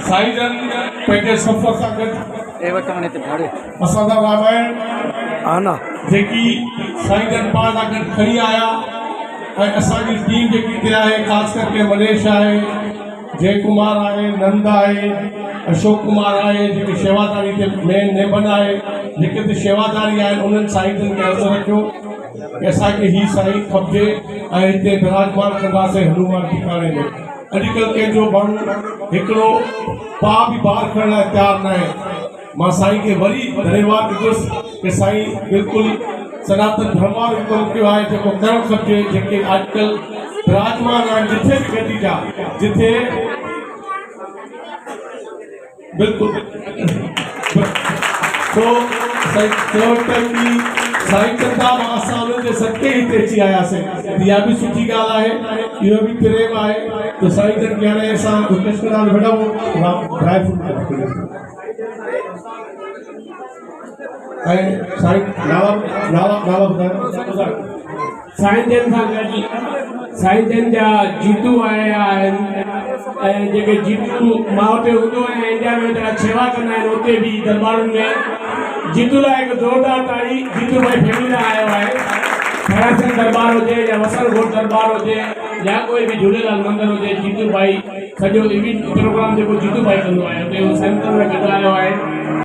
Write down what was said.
साईजन पंहिंजे सफ़र सां गॾु असांजा रामायण आना जेकी साईजन पाण सां गॾु खणी आया ऐं असांजी टीम जेकी हिते आहे ख़ासि करके मनीष आहे, जय कुमार आहे, नंद आहे, अशोक कुमार आहे, जेकी शेवादारी ते मेन नेबन आहे, जेके हिते शेवादारी आहिनि उन्हनि साईजन खे अर्ज़ु रखियो कि असांखे ही साईं खपजे ऐं हिते विराजमान कंदासीं हनुमान टिकाणे में। अॼुकल्ह कंहिंजो माण्हू हिकिड़ो पाउ बि ॿाहिरि खणण लाइ तयारु न आहे। मां साईं खे वरी धन्यवाद ॾींदुसि कि साईं बिल्कुलु सनातन धर्म वारो हिकिड़ो कयो आहे जेको करणु खपजे, जेके अॼुकल्ह विराजमान आहिनि जिथे बि गॾी जा, जिथे बिल्कुलु तो साईं चंदा असां उन्हनि जे सदके हिते अची आयासीं, इहा बि सुठी ॻाल्हि आहे, इहो बि प्रेम आहे। तो साईं जन खे हाणे असां रिक्वेस्ट कंदा बेटा ड्राई फ्रूट ऐं साईं नाला ॿुधायो। साईं जन सां गॾु साईं जन जा जीतू आया आहिनि ऐं जेके जीतू मां हुते हूंदो आहियां इंडिया में जेका शेवा कंदा आहिनि उते बि दरबारुनि में जीतू लाइ हिकु ज़ोरदार ताड़ी जीतू भाई फैमिली लाइ आयो आहे। खैरासिंग दरबार हुजे या वसलगोट दरबार हुजे या कोई बि झूलेलाल मंदिर हुजे, जीतू भाई सॼो इवेंट प्रोग्राम जेको जीतू भाई कंदो आहे उते संतनि में गॾु आयो आहे।